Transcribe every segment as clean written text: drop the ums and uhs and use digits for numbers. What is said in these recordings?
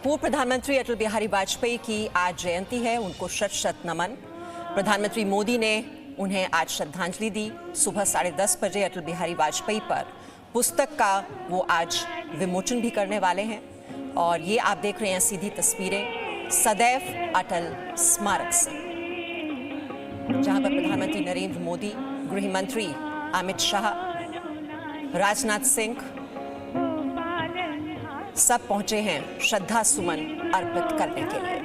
पूर्व प्रधानमंत्री अटल बिहारी वाजपेयी की आज जयंती है, उनको शत शत नमन। प्रधानमंत्री मोदी ने उन्हें आज श्रद्धांजलि दी। सुबह 10:30 बजे अटल बिहारी वाजपेयी पर पुस्तक का वो आज विमोचन भी करने वाले हैं। और ये आप देख रहे हैं सीधी तस्वीरें सदैव अटल स्मारक से, जहां पर प्रधानमंत्री नरेंद्र मोदी, गृह मंत्री अमित शाह, राजनाथ सिंह सब पहुंचे हैं श्रद्धा सुमन अर्पित करने के लिए।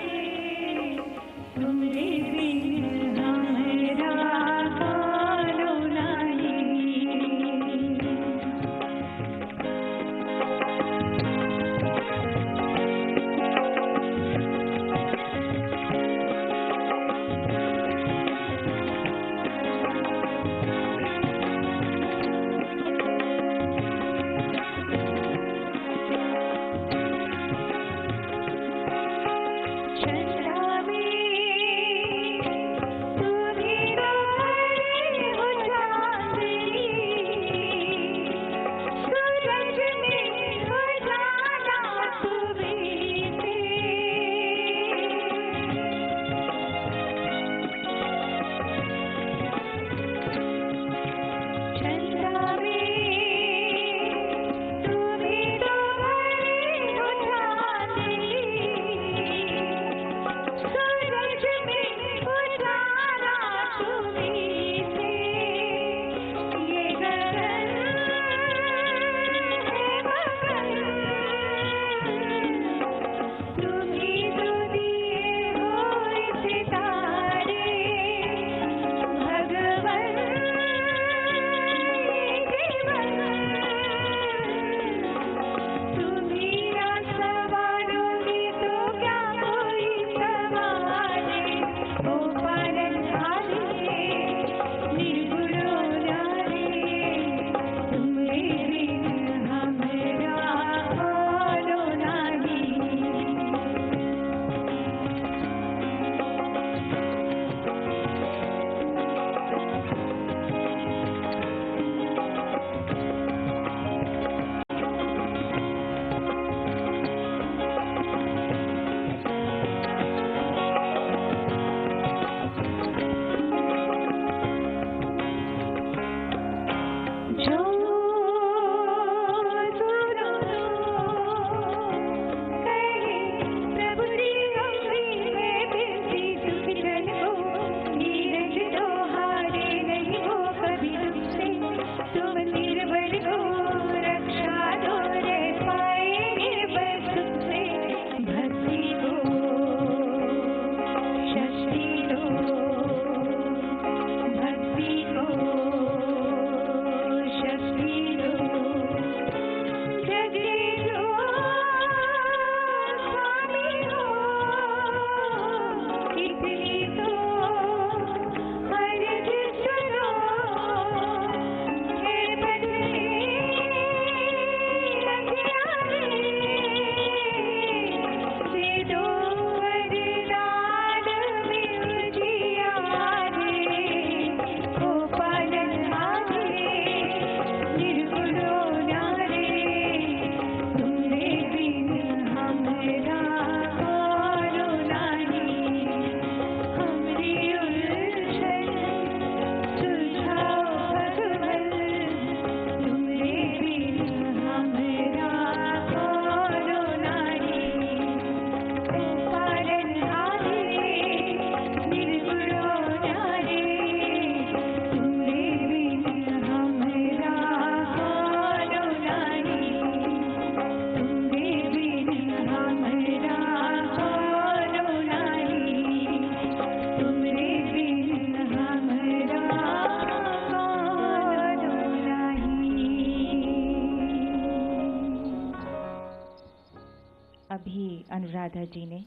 अभी अनुराधा जी ने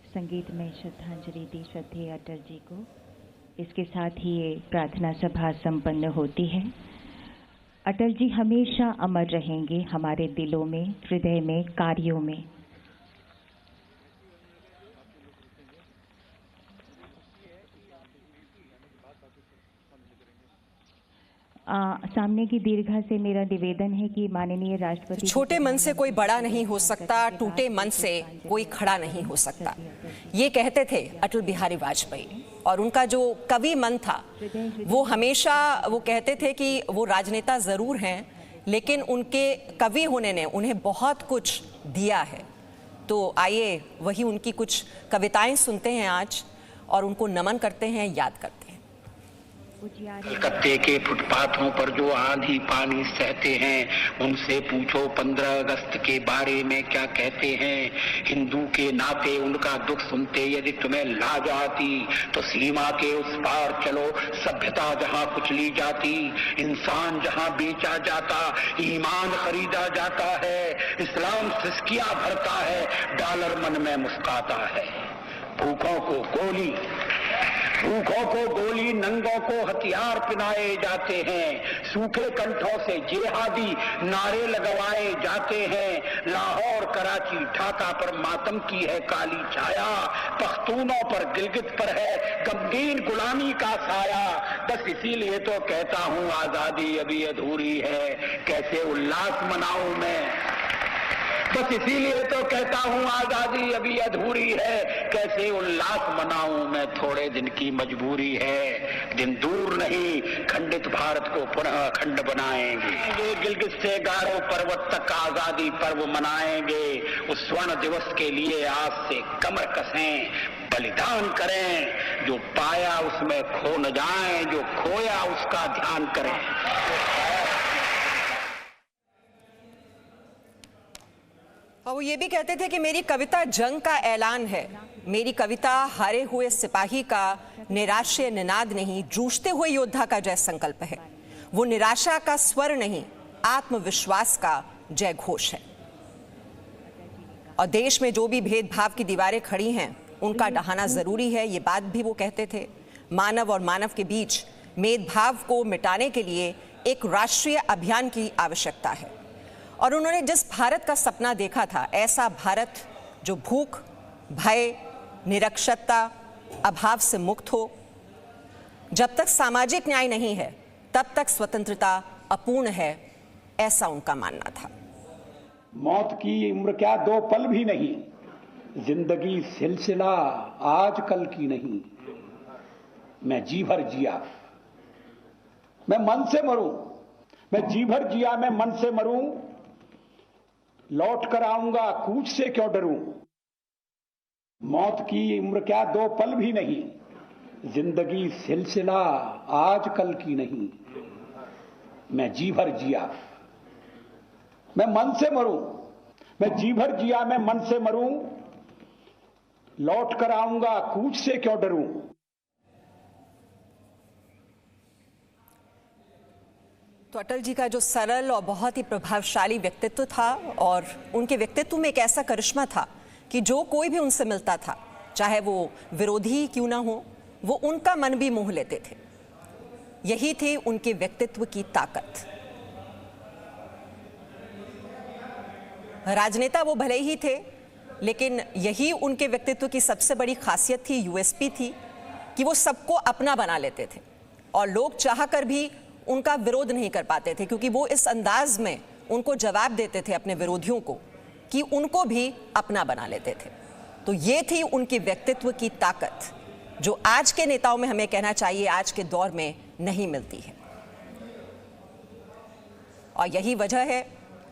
संगीत में श्रद्धांजलि दी श्रद्धेय अटल जी को। इसके साथ ही ये प्रार्थना सभा संपन्न होती है। अटल जी हमेशा अमर रहेंगे हमारे दिलों में, हृदय में, कार्यों में। सामने की दीर्घा से मेरा निवेदन है कि माननीय राष्ट्रपति छोटे मन से कोई बड़ा नहीं हो सकता, टूटे मन से कोई खड़ा नहीं हो सकता, ये कहते थे अटल बिहारी वाजपेयी। और उनका जो कवि मन था वो हमेशा वो कहते थे कि वो राजनेता जरूर हैं लेकिन उनके कवि होने ने उन्हें बहुत कुछ दिया है। तो आइए वही उनकी कुछ कविताएं सुनते हैं आज और उनको नमन करते हैं, याद करते हैं। कलकत्ते के फुटपाथों पर जो आंधी पानी सहते हैं उनसे पूछो 15 अगस्त के बारे में क्या कहते हैं। हिंदू के नाते उनका दुख सुनते यदि तुम्हें लाज आती तो सीमा के उस पार चलो, सभ्यता जहां कुचली जाती, इंसान जहां बेचा जाता, ईमान खरीदा जाता है, इस्लाम सिसकियां भरता है, डॉलर मन में मुस्काता है। भूखों को गोली, नंगों को हथियार पिनाए जाते हैं, सूखे कंठों से जिहादी नारे लगवाए जाते हैं। लाहौर, कराची, ढाका पर मातम की है काली छाया, पख्तूनों पर, गिलगित पर है गमगीन गुलामी का साया। बस इसीलिए तो कहता हूँ आजादी अभी अधूरी है, कैसे उल्लास मनाऊं मैं। बस इसीलिए तो कहता हूँ आजादी अभी अधूरी है, कैसे उल्लास मनाऊं मैं, थोड़े दिन की मजबूरी है। दिन दूर नहीं, खंडित भारत को पुनः अखंड बनाएंगे। गिलगित से गारो पर्वत तक आजादी पर्व मनाएंगे। उस स्वर्ण दिवस के लिए आज से कमर कसें, बलिदान करें, जो पाया उसमें खो न जाएं, जो खोया उसका ध्यान करें। और वो ये भी कहते थे कि मेरी कविता जंग का ऐलान है, मेरी कविता हारे हुए सिपाही का निराशय निनाद नहीं, जूझते हुए योद्धा का जय संकल्प है। वो निराशा का स्वर नहीं, आत्मविश्वास का जय घोष है। और देश में जो भी भेदभाव की दीवारें खड़ी हैं उनका ढहाना जरूरी है, ये बात भी वो कहते थे। मानव और मानव के बीच भेदभाव को मिटाने के लिए एक राष्ट्रीय अभियान की आवश्यकता है। और उन्होंने जिस भारत का सपना देखा था, ऐसा भारत जो भूख, भय, निरक्षरता, अभाव से मुक्त हो। जब तक सामाजिक न्याय नहीं है तब तक स्वतंत्रता अपूर्ण है, ऐसा उनका मानना था। मौत की उम्र क्या दो पल भी नहीं, जिंदगी सिलसिला आज कल की नहीं। मैं जी भर जिया, मैं मन से मरूं, मैं जी भर जिया, मैं मन से मरूं, लौट कर आऊंगा कूच से क्यों डरूं। मौत की उम्र क्या दो पल भी नहीं, जिंदगी सिलसिला आज कल की नहीं। मैं जी भर जिया, मैं मन से मरूं, मैं जी भर जिया, मैं मन से मरूं, लौट कर आऊंगा कूच से क्यों डरूं। तो अटल जी का जो सरल और बहुत ही प्रभावशाली व्यक्तित्व था, और उनके व्यक्तित्व में एक ऐसा करिश्मा था कि जो कोई भी उनसे मिलता था, चाहे वो विरोधी क्यों ना हो, वो उनका मन भी मोह लेते थे। यही थी उनके व्यक्तित्व की ताकत। राजनेता वो भले ही थे, लेकिन यही उनके व्यक्तित्व की सबसे बड़ी खासियत थी, यूएसपी थी, कि वो सबको अपना बना लेते थे और लोग चाह कर भी उनका विरोध नहीं कर पाते थे, क्योंकि वो इस अंदाज में उनको जवाब देते थे अपने विरोधियों को कि उनको भी अपना बना लेते थे। तो ये थी उनके व्यक्तित्व की ताकत, जो आज के नेताओं में हमें कहना चाहिए आज के दौर में नहीं मिलती है। और यही वजह है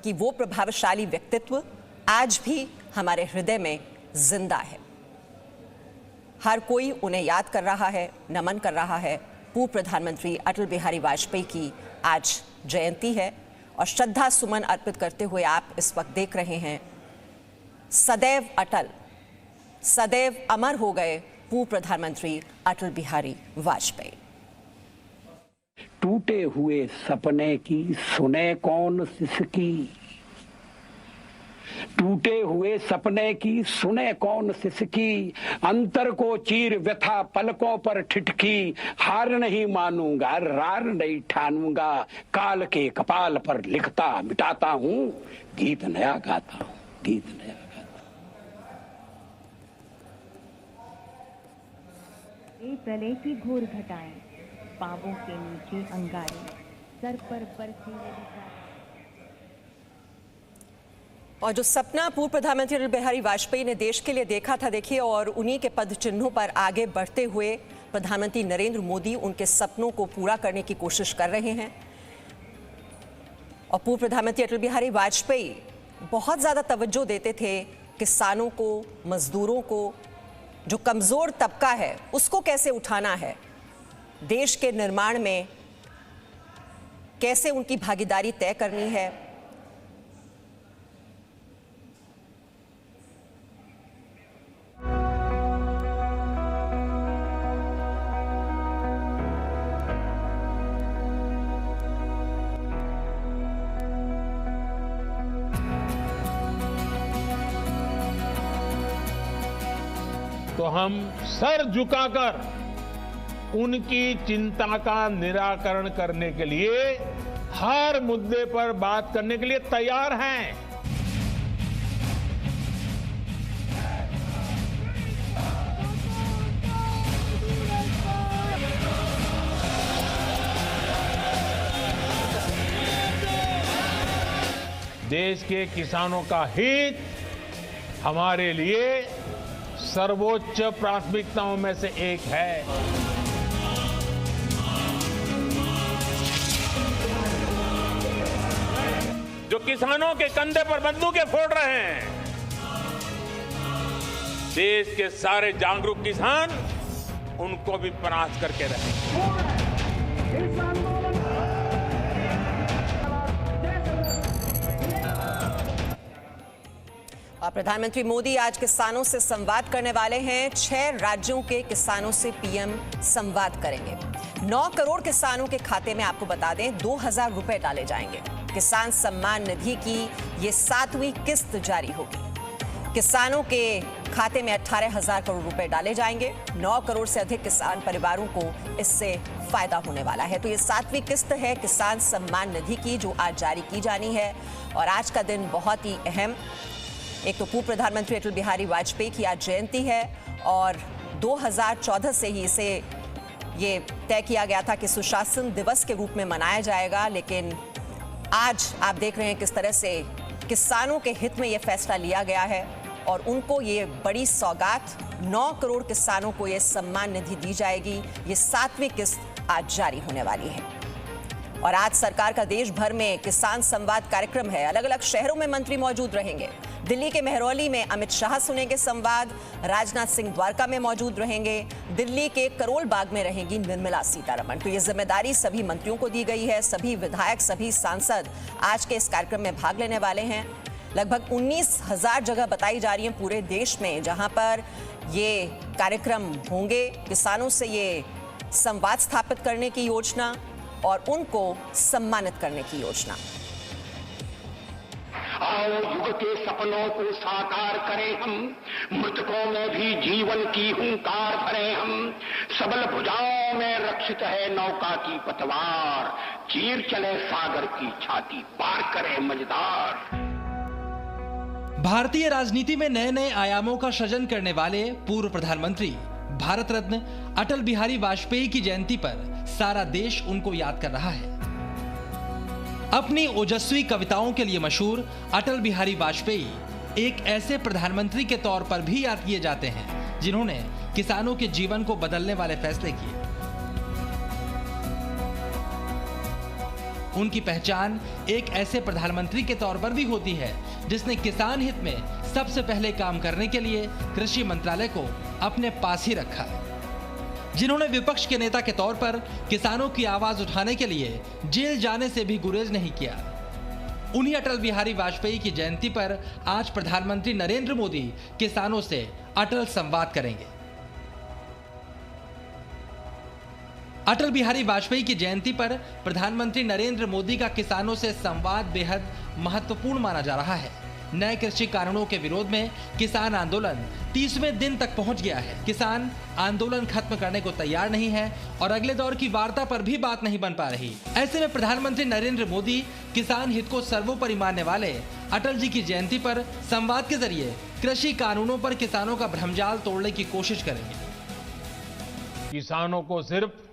कि वो प्रभावशाली व्यक्तित्व आज भी हमारे हृदय में जिंदा है। हर कोई उन्हें याद कर रहा है, नमन कर रहा है। पूर्व प्रधानमंत्री अटल बिहारी वाजपेयी की आज जयंती है और श्रद्धा सुमन अर्पित करते हुए आप इस वक्त देख रहे हैं सदैव अटल, सदैव अमर हो गए पूर्व प्रधानमंत्री अटल बिहारी वाजपेयी। टूटे हुए सपने की सुने कौन सिसकी, टूटे हुए सपने की सुने कौन सिसकी, अंतर को चीर व्यथा पलकों पर ठिठकी, हार नहीं मानूंगा रार नहीं ठानूंगा, काल के कपाल पर लिखता मिटाता हूँ, गीत नया गाता हूँ, गीत नया गाता हूँ। प्रलय की घोर घटाएं, पावों के नीचे अंगारे, सर पर बरसीले विकास। और जो सपना पूर्व प्रधानमंत्री अटल बिहारी वाजपेयी ने देश के लिए देखा था, देखिए, और उन्हीं के पद चिन्हों पर आगे बढ़ते हुए प्रधानमंत्री नरेंद्र मोदी उनके सपनों को पूरा करने की कोशिश कर रहे हैं। और पूर्व प्रधानमंत्री अटल बिहारी वाजपेयी बहुत ज़्यादा तवज्जो देते थे किसानों को, मजदूरों को, जो कमज़ोर तबका है उसको कैसे उठाना है, देश के निर्माण में कैसे उनकी भागीदारी तय करनी है। तो हम सर झुकाकर उनकी चिंता का निराकरण करने के लिए, हर मुद्दे पर बात करने के लिए तैयार हैं। देश के किसानों का हित हमारे लिए सर्वोच्च प्राथमिकताओं में से एक है। जो किसानों के कंधे पर बंदूकें फोड़ रहे हैं, देश के सारे जागरूक किसान उनको भी परास्त करके रहेंगे। और प्रधानमंत्री मोदी आज किसानों से संवाद करने वाले हैं। 6 राज्यों के किसानों से पीएम संवाद करेंगे। 9 करोड़ किसानों के खाते में, आपको बता दें, 2000 रुपए डाले जाएंगे। किसान सम्मान निधि की ये 7वीं किस्त जारी होगी। किसानों के खाते में 18,000 करोड़ रुपए डाले जाएंगे। 9 करोड़ से अधिक किसान परिवारों को इससे फायदा होने वाला है। तो ये 7वीं किस्त है किसान सम्मान निधि की, जो आज जारी की जानी है। और आज का दिन बहुत ही अहम, एक तो पूर्व प्रधानमंत्री अटल बिहारी वाजपेयी की आज जयंती है और 2014 से ही इसे ये तय किया गया था कि सुशासन दिवस के रूप में मनाया जाएगा। लेकिन आज आप देख रहे हैं किस तरह से किसानों के हित में ये फैसला लिया गया है और उनको ये बड़ी सौगात, 9 करोड़ किसानों को ये सम्मान निधि दी जाएगी। ये 7वीं किस्त आज जारी होने वाली है। और आज सरकार का देश भर में किसान संवाद कार्यक्रम है। अलग अलग शहरों में मंत्री मौजूद रहेंगे। दिल्ली के मेहरौली में अमित शाह सुनेंगे संवाद, राजनाथ सिंह द्वारका में मौजूद रहेंगे, दिल्ली के करोल बाग में रहेंगी निर्मला सीतारमण। तो ये जिम्मेदारी सभी मंत्रियों को दी गई है। सभी विधायक, सभी सांसद आज के इस कार्यक्रम में भाग लेने वाले हैं। लगभग 19,000 जगह बताई जा रही हैं पूरे देश में जहां पर ये कार्यक्रम होंगे। किसानों से ये संवाद स्थापित करने की योजना और उनको सम्मानित करने की योजना। आओ युग के सपनों को साकार करें हम, मृतकों में भी जीवन की हुंकार भरें हम। सबल भुजाओं में रक्षित है नौका की पतवार, चीर चले सागर की छाती, पार करे मझधार। भारतीय राजनीति में नए नए आयामों का सृजन करने वाले पूर्व प्रधानमंत्री भारत रत्न अटल बिहारी वाजपेयी की जयंती पर सारा देश उनको याद कर रहा है। अपनी ओजस्वी कविताओं के लिए मशहूर अटल बिहारी वाजपेयी एक ऐसे प्रधानमंत्री के तौर पर भी याद किए जाते हैं जिन्होंने किसानों के जीवन को बदलने वाले फैसले किए। उनकी पहचान एक ऐसे प्रधानमंत्री के तौर पर भी होती है जिसने किसान हित में सबसे पहले काम करने के लिए कृषि मंत्रालय को अपने पास ही रखा, जिन्होंने विपक्ष के नेता के तौर पर किसानों की आवाज उठाने के लिए जेल जाने से भी गुरेज नहीं किया। उन्हीं अटल बिहारी वाजपेयी की जयंती पर आज प्रधानमंत्री नरेंद्र मोदी किसानों से अटल संवाद करेंगे। अटल बिहारी वाजपेयी की जयंती पर प्रधानमंत्री नरेंद्र मोदी का किसानों से संवाद बेहद महत्वपूर्ण माना जा रहा है। नए कृषि कानूनों के विरोध में किसान आंदोलन 30वें दिन तक पहुंच गया है। किसान आंदोलन खत्म करने को तैयार नहीं है और अगले दौर की वार्ता पर भी बात नहीं बन पा रही। ऐसे में प्रधानमंत्री नरेंद्र मोदी किसान हित को सर्वोपरि मानने वाले अटल जी की जयंती पर संवाद के जरिए कृषि कानूनों पर किसानों का भ्रमजाल तोड़ने की कोशिश करेंगे। किसानों को सिर्फ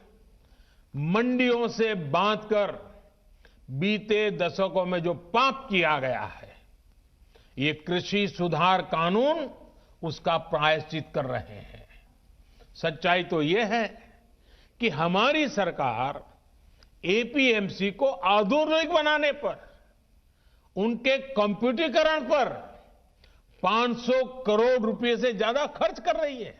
मंडियों से बांधकर बीते दशकों में जो पाप किया गया है, ये कृषि सुधार कानून उसका प्रायश्चित कर रहे हैं। सच्चाई तो ये है कि हमारी सरकार एपीएमसी को आधुनिक बनाने पर, उनके कंप्यूटरीकरण पर 500 करोड़ रुपए से ज्यादा खर्च कर रही है।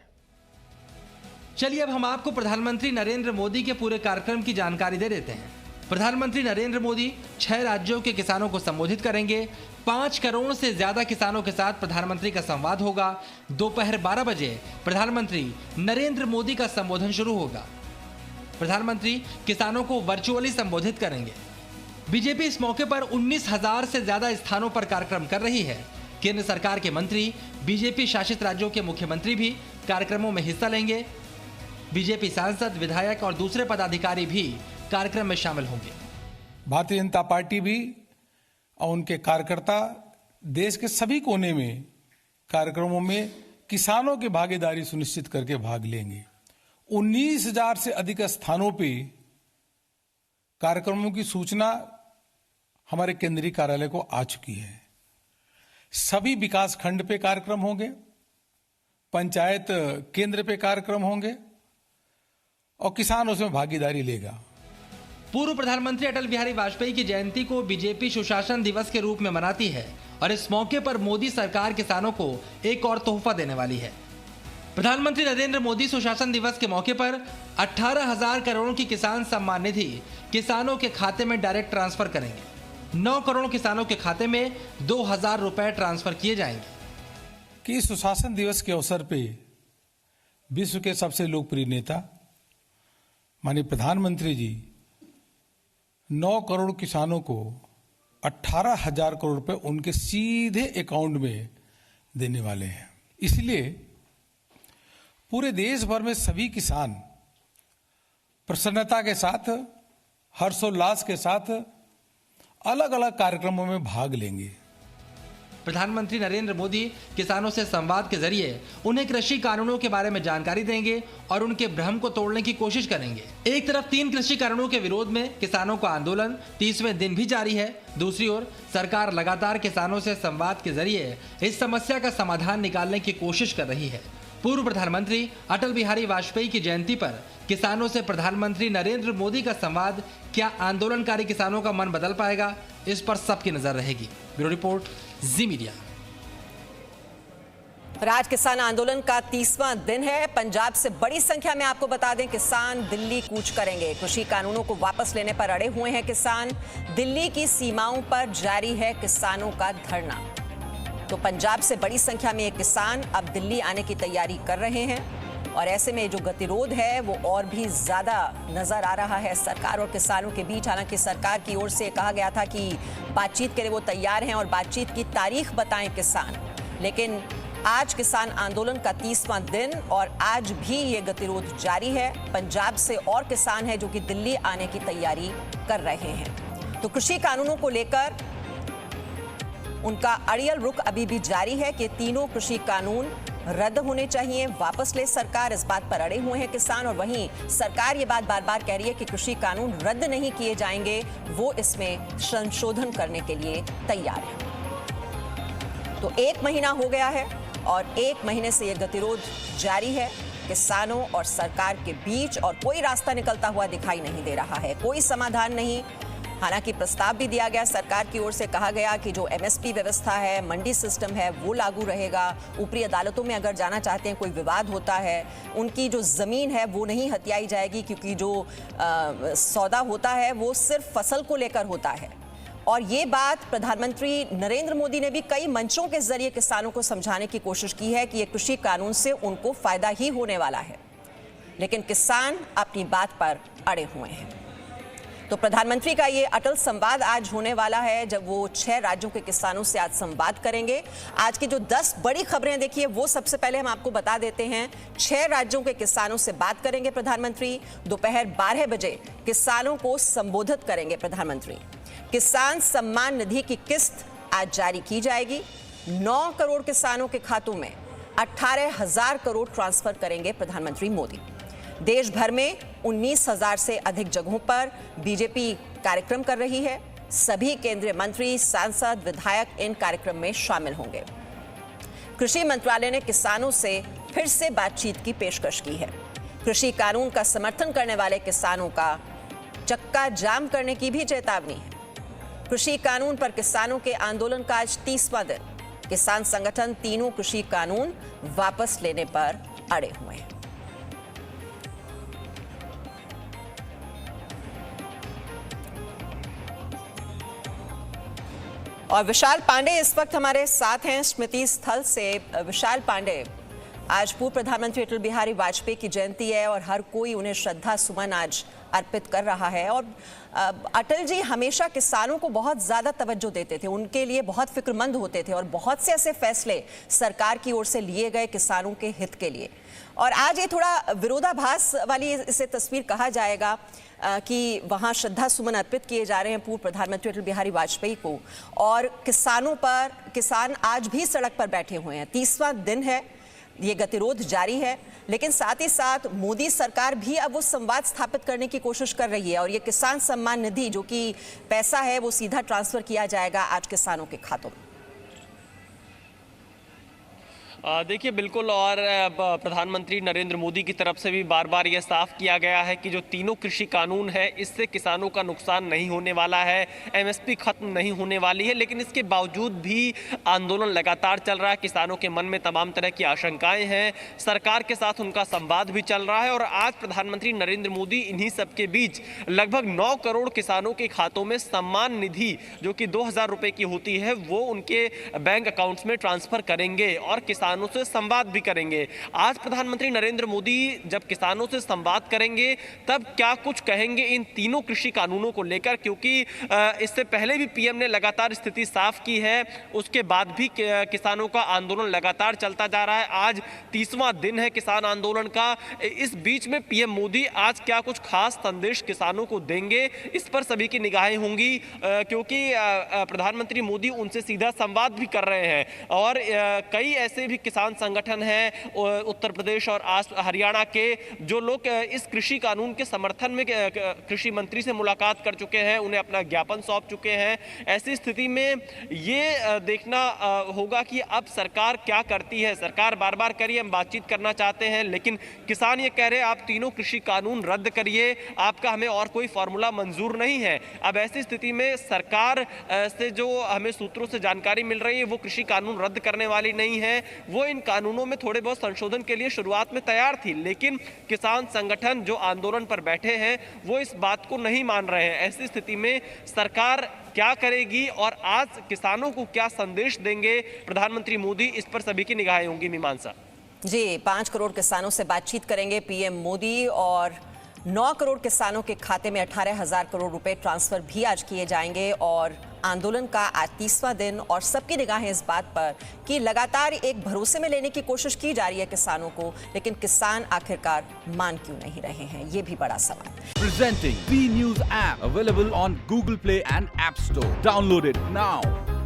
चलिए अब हम आपको प्रधानमंत्री नरेंद्र मोदी के पूरे कार्यक्रम की जानकारी दे देते हैं। प्रधानमंत्री नरेंद्र मोदी 6 राज्यों के किसानों को संबोधित करेंगे। 5 करोड़ से ज्यादा किसानों के साथ प्रधानमंत्री का संवाद होगा। दोपहर 12 बजे प्रधानमंत्री नरेंद्र मोदी का संबोधन शुरू होगा। प्रधानमंत्री किसानों को वर्चुअली संबोधित करेंगे। बीजेपी इस मौके पर 19,000 से ज्यादा स्थानों पर कार्यक्रम कर रही है। केंद्र सरकार के मंत्री, बीजेपी शासित राज्यों के मुख्यमंत्री भी कार्यक्रमों में हिस्सा लेंगे। बीजेपी सांसद, विधायक और दूसरे पदाधिकारी भी कार्यक्रम में शामिल होंगे। भारतीय जनता पार्टी भी और उनके कार्यकर्ता देश के सभी कोने में कार्यक्रमों में किसानों की भागीदारी सुनिश्चित करके भाग लेंगे। 19,000 से अधिक स्थानों पे कार्यक्रमों की सूचना हमारे केंद्रीय कार्यालय को आ चुकी है। सभी विकास खंड पे कार्यक्रम होंगे, पंचायत केंद्र पे कार्यक्रम होंगे और किसान उसमें भागीदारी लेगा। पूर्व प्रधानमंत्री अटल बिहारी वाजपेयी की जयंती को बीजेपी सुशासन दिवस के रूप में मनाती है और इस मौके पर मोदी सरकार किसानों को एक और तोहफा देने वाली है। प्रधानमंत्री नरेंद्र मोदी सुशासन दिवस के मौके पर 18,000 करोड़ की किसान सम्मान निधि किसानों के खाते में डायरेक्ट ट्रांसफर करेंगे। 9 करोड़ किसानों के खाते में 2,000 रुपए ट्रांसफर किए जाएंगे। कि सुशासन दिवस के अवसर पे विश्व के सबसे लोकप्रिय नेता माननीय प्रधानमंत्री जी 9 करोड़ किसानों को 18,000 करोड़ रुपए उनके सीधे अकाउंट में देने वाले हैं। इसलिए पूरे देश भर में सभी किसान प्रसन्नता के साथ, हर्षोल्लास के साथ अलग अलग कार्यक्रमों में भाग लेंगे। प्रधानमंत्री नरेंद्र मोदी किसानों से संवाद के जरिए उन्हें कृषि कानूनों के बारे में जानकारी देंगे और उनके भ्रम को तोड़ने की कोशिश करेंगे। एक तरफ 3 कृषि कानूनों के विरोध में किसानों का आंदोलन 30वें दिन भी जारी है, दूसरी ओर सरकार लगातार किसानों से संवाद के जरिए इस समस्या का समाधान निकालने की कोशिश कर रही है। पूर्व प्रधानमंत्री अटल बिहारी वाजपेयी की जयंती पर किसानों से प्रधानमंत्री नरेंद्र मोदी का संवाद क्या आंदोलनकारी किसानों का मन बदल पाएगा, इस पर सबकी नजर रहेगी। ब्यूरो रिपोर्ट, जी मीडिया। आज किसान आंदोलन का 30वां दिन है। पंजाब से बड़ी संख्या में आपको बता दें किसान दिल्ली कूच करेंगे। कृषि कानूनों को वापस लेने पर अड़े हुए हैं किसान। दिल्ली की सीमाओं पर जारी है किसानों का धरना। तो पंजाब से बड़ी संख्या में किसान अब दिल्ली आने की तैयारी कर रहे हैं और ऐसे में जो गतिरोध है वो और भी ज्यादा नजर आ रहा है सरकार और किसानों के बीच। हालांकि सरकार की ओर से कहा गया था कि बातचीत के लिए वो तैयार हैं और बातचीत की तारीख बताएं किसान, लेकिन आज किसान आंदोलन का 30वां दिन और आज भी ये गतिरोध जारी है। पंजाब से और किसान हैं जो कि दिल्ली आने की तैयारी कर रहे हैं। तो कृषि कानूनों को लेकर उनका अड़ियल रुख अभी भी जारी है कि तीनों कृषि कानून रद्द होने चाहिए, वापस ले सरकार। इस बात पर अड़े हुए हैं किसान और वहीं सरकार ये बात बार बार कह रही है कि कृषि कानून रद्द नहीं किए जाएंगे, वो इसमें संशोधन करने के लिए तैयार है। तो 1 महीना हो गया है और 1 महीने से यह गतिरोध जारी है किसानों और सरकार के बीच और कोई रास्ता निकलता हुआ दिखाई नहीं दे रहा है, कोई समाधान नहीं। हालांकि प्रस्ताव भी दिया गया, सरकार की ओर से कहा गया कि जो एमएसपी व्यवस्था है, मंडी सिस्टम है, वो लागू रहेगा। ऊपरी अदालतों में अगर जाना चाहते हैं, कोई विवाद होता है, उनकी जो जमीन है वो नहीं हथियाई जाएगी क्योंकि जो सौदा होता है वो सिर्फ फसल को लेकर होता है। और ये बात प्रधानमंत्री नरेंद्र मोदी ने भी कई मंचों के जरिए किसानों को समझाने की कोशिश की है कि ये कृषि कानून से उनको फायदा ही होने वाला है, लेकिन किसान अपनी बात पर अड़े हुए हैं। तो प्रधानमंत्री का ये अटल संवाद आज होने वाला है, जब वो 6 राज्यों के किसानों से आज संवाद करेंगे। आज की जो 10 बड़ी खबरें देखिए वो सबसे पहले हम आपको बता देते हैं। 6 राज्यों के किसानों से बात करेंगे प्रधानमंत्री। दोपहर 12 बजे किसानों को संबोधित करेंगे प्रधानमंत्री। किसान सम्मान निधि की किस्त आज जारी की जाएगी। 9 करोड़ किसानों के खातों में 18,000 करोड़ ट्रांसफर करेंगे प्रधानमंत्री मोदी। देश भर में 19,000 से अधिक जगहों पर बीजेपी कार्यक्रम कर रही है। सभी केंद्रीय मंत्री, सांसद, विधायक इन कार्यक्रम में शामिल होंगे। कृषि मंत्रालय ने किसानों से फिर से बातचीत की पेशकश की है। कृषि कानून का समर्थन करने वाले किसानों का चक्का जाम करने की भी चेतावनी है। कृषि कानून पर किसानों के आंदोलन का आज 30वां दिन। किसान संगठन तीनों कृषि कानून वापस लेने पर अड़े हुए हैं। और विशाल पांडे इस वक्त हमारे साथ हैं स्मृति स्थल से। विशाल पांडे, आज पूर्व प्रधानमंत्री अटल बिहारी वाजपेयी की जयंती है और हर कोई उन्हें श्रद्धा सुमन आज अर्पित कर रहा है। और अटल जी हमेशा किसानों को बहुत ज्यादा तवज्जो देते थे, उनके लिए बहुत फिक्रमंद होते थे और बहुत से ऐसे फैसले सरकार की ओर से लिए गए किसानों के हित के लिए। और आज ये थोड़ा विरोधाभास वाली इसे तस्वीर कहा जाएगा कि वहाँ श्रद्धा सुमन अर्पित किए जा रहे हैं पूर्व प्रधानमंत्री अटल बिहारी वाजपेयी को, और किसान आज भी सड़क पर बैठे हुए हैं। 30वां दिन है, ये गतिरोध जारी है, लेकिन साथ ही साथ मोदी सरकार भी अब वो संवाद स्थापित करने की कोशिश कर रही है और ये किसान सम्मान निधि जो कि पैसा है वो सीधा ट्रांसफर किया जाएगा आज किसानों के खातों में। देखिए बिल्कुल, और प्रधानमंत्री नरेंद्र मोदी की तरफ से भी बार बार यह साफ किया गया है कि जो तीनों कृषि कानून है इससे किसानों का नुकसान नहीं होने वाला है, एमएसपी खत्म नहीं होने वाली है। लेकिन इसके बावजूद भी आंदोलन लगातार चल रहा है। किसानों के मन में तमाम तरह की आशंकाएं हैं, सरकार के साथ उनका संवाद भी चल रहा है। और आज प्रधानमंत्री नरेंद्र मोदी इन्हीं सबके बीच लगभग 9 करोड़ किसानों के खातों में सम्मान निधि जो कि 2000 रुपये की होती है वो उनके बैंक अकाउंट्स में ट्रांसफर करेंगे और किसानों से संवाद भी करेंगे। आज प्रधानमंत्री नरेंद्र मोदी जब किसानों से संवाद करेंगे तब क्या कुछ कहेंगे इन तीनों कृषि कानूनों को लेकर, क्योंकि इससे पहले भी पीएम ने लगातार स्थिति साफ की है, उसके बाद भी किसानों का आंदोलन लगातार चलता जा रहा है। आज 30वां दिन है किसान आंदोलन का। इस बीच में पीएम मोदी आज क्या कुछ खास संदेश किसानों को देंगे, इस पर सभी की निगाहें होंगी, क्योंकि प्रधानमंत्री मोदी उनसे सीधा संवाद भी कर रहे हैं। और कई ऐसे भी किसान संगठन हैं उत्तर प्रदेश और हरियाणा के, जो लोग इस कृषि कानून के समर्थन में कृषि मंत्री से मुलाकात कर चुके हैं, उन्हें अपना ज्ञापन सौंप चुके हैं। ऐसी स्थिति में ये देखना होगा कि अब सरकार क्या करती है। सरकार बार बार करिए हम बातचीत करना चाहते हैं, लेकिन किसान ये कह रहे हैं आप तीनों कृषि कानून रद्द करिए, आपका हमें और कोई फॉर्मूला मंजूर नहीं है। अब ऐसी स्थिति में सरकार से जो हमें सूत्रों से जानकारी मिल रही है वो कृषि कानून रद्द करने वाली नहीं है, वो इन कानूनों में थोड़े बहुत संशोधन के लिए शुरुआत में तैयार थी, लेकिन किसान संगठन जो आंदोलन पर बैठे हैं वो इस बात को नहीं मान रहे हैं। ऐसी स्थिति में सरकार क्या करेगी और आज किसानों को क्या संदेश देंगे प्रधानमंत्री मोदी, इस पर सभी की निगाहें होंगी। मीमांसा जी, 5 करोड़ किसानों से बातचीत करेंगे पीएम मोदी और 9 करोड़ किसानों के खाते में 18,000 करोड़ रुपए ट्रांसफर भी आज किए जाएंगे। और आंदोलन का आज 30वां दिन और सबकी निगाहें इस बात पर कि लगातार एक भरोसे में लेने की कोशिश की जा रही है किसानों को, लेकिन किसान आखिरकार मान क्यों नहीं रहे हैं, ये भी बड़ा सवाल। Presenting B News app available on Google Play and App Store. Download it now.